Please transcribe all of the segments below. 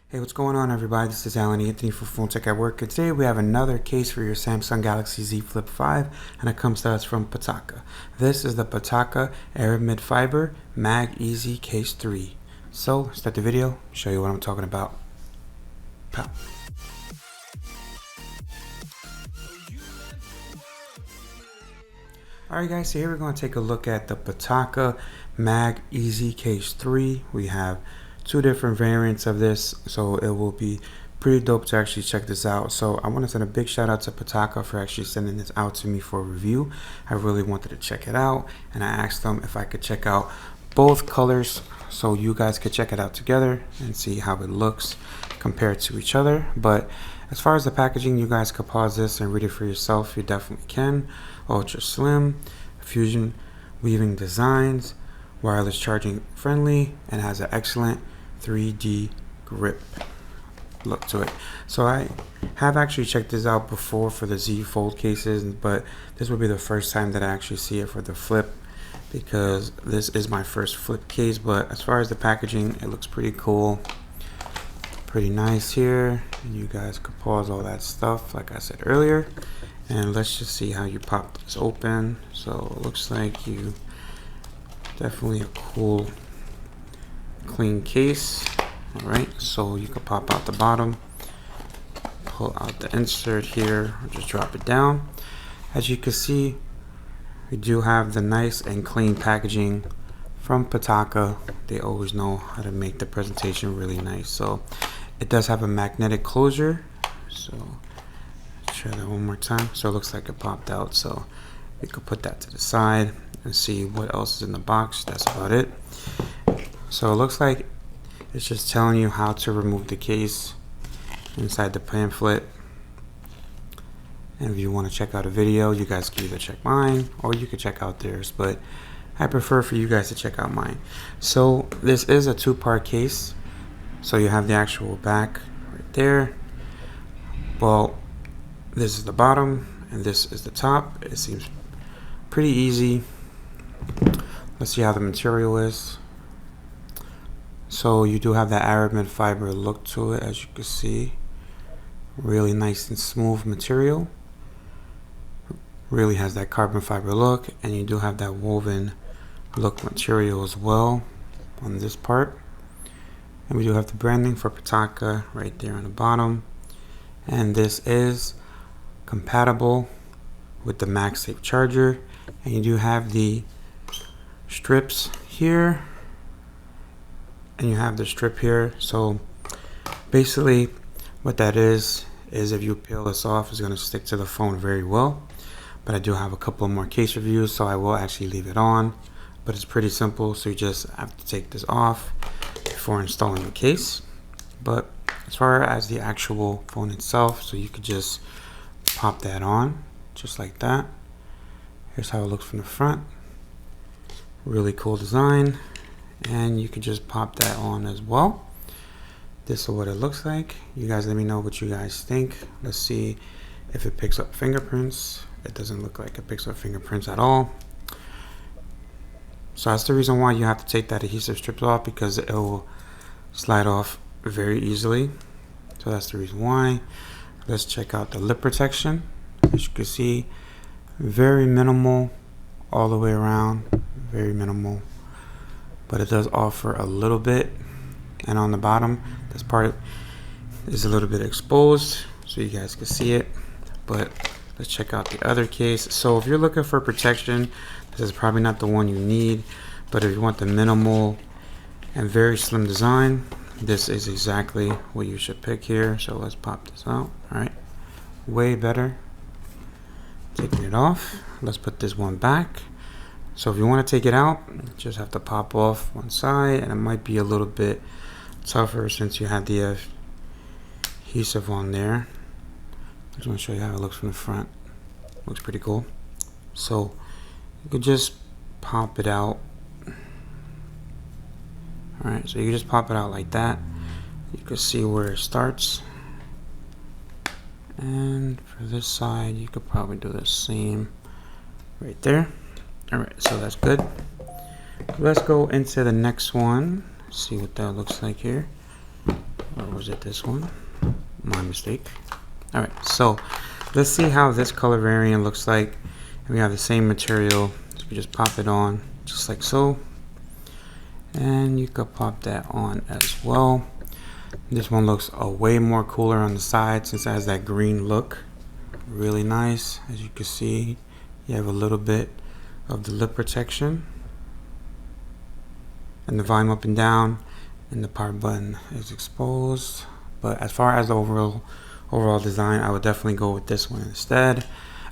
Hey, what's going on, everybody? This is Alan Anthony for Phone Tech at Work, and today we have another case for your Samsung Galaxy Z Flip 5, and it comes to us from Pitaka. This is the Pitaka Aramid Fiber Mag Easy Case 3. So, start the video, show you what I'm talking about. Pow. Alright guys, so here we're going to take a look at the Pitaka Mag Easy Case 3. We have two different variants of this, so it will be pretty dope to actually check this out. So I want to send a big shout out to Pitaka for actually sending this out to me for a review. I really wanted to check it out, and I asked them if I could check out both colors so you guys could check it out together and see how it looks compared to each other. But as far as the packaging, you guys could pause this and read it for yourself. You definitely can. Ultra slim, fusion weaving designs, wireless charging friendly, and has an excellent 3D grip look to it. So I have actually checked this out before for the Z Fold cases, but this will be the first time that I actually see it for the Flip, because this is my first Flip case. But as far as the packaging, it looks pretty cool, pretty nice here. You guys could pause all that stuff like I said earlier, and let's just see how you pop this open. So it looks like you definitely a cool clean case. All right, so you can pop out the bottom, pull out the insert here, or just drop it down. As you can see, we do have the nice and clean packaging from Pitaka. They always know how to make the presentation really nice. So it does have a magnetic closure, so let's try that one more time. So it looks like it popped out, so we could put that to the side and see what else is in the box. That's about it. So it looks like it's just telling you how to remove the case inside the pamphlet. And if you want to check out a video, you guys can either check mine or you can check out theirs, but I prefer for you guys to check out mine. So this is a two-part case. So you have the actual back right there. Well, this is the bottom and this is the top. It seems pretty easy. Let's see how the material is. So you do have that Aramid fiber look to it, as you can see. Really nice and smooth material. Really has that carbon fiber look, and you do have that woven look material as well on this part. And we do have the branding for Pitaka right there on the bottom. And this is compatible with the MagSafe charger. And you do have the strips here, and you have the strip here. So basically what that is if you peel this off, it's going to stick to the phone very well. But I do have a couple more case reviews, so I will actually leave it on. But it's pretty simple, so you just have to take this off before installing the case. But as far as the actual phone itself, so you could just pop that on just like that. Here's how it looks from the front. Really cool design, and you can just pop that on as well. This is what it looks like. You guys let me know what you guys think. Let's see if it picks up fingerprints. It doesn't look like it picks up fingerprints at all. So that's the reason why you have to take that adhesive strips off, because it will slide off very easily. So that's the reason why. Let's check out the lip protection. As you can see, very minimal all the way around, very minimal, but it does offer a little bit. And on the bottom, this part is a little bit exposed so you guys can see it. But let's check out the other case. So if you're looking for protection, this is probably not the one you need, but if you want the minimal and very slim design, this is exactly what you should pick here. So let's pop this out. All right, way better. Taking it off, let's put this one back. So if you want to take it out, you just have to pop off one side, and it might be a little bit tougher since you have the adhesive on there. I just want to show you how it looks from the front. Looks pretty cool. So you could just pop it out. Alright, so you just pop it out like that. You can see where it starts. And for this side, you could probably do the same right there. Alright, so that's good. Let's go into the next one. See what that looks like here. Or was it this one? My mistake. Alright, so let's see how this color variant looks like. And we have the same material, so we just pop it on just like so. And you could pop that on as well. This one looks way more cooler on the side since it has that green look. Really nice. As you can see, you have a little bit of the lip protection and the volume up and down, and the power button is exposed. But as far as the overall design, I would definitely go with this one instead.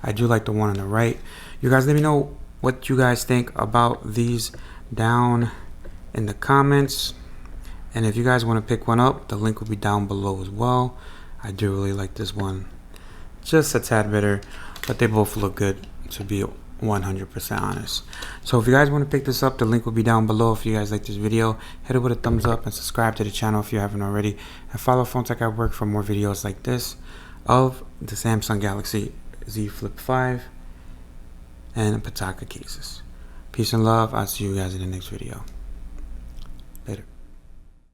I do like the one on the right. You guys let me know what you guys think about these down in the comments. And if you guys want to pick one up, the link will be down below as well. I do really like this one, just a tad better, but they both look good, to be 100% honest. So if you guys want to pick this up, the link will be down below. If you guys like this video, hit it with a thumbs up and subscribe to the channel if you haven't already, and follow Phone Tech at Work for more videos like this of the Samsung Galaxy Z Flip 5 and Pitaka cases. Peace and love. I'll see you guys in the next video. Later.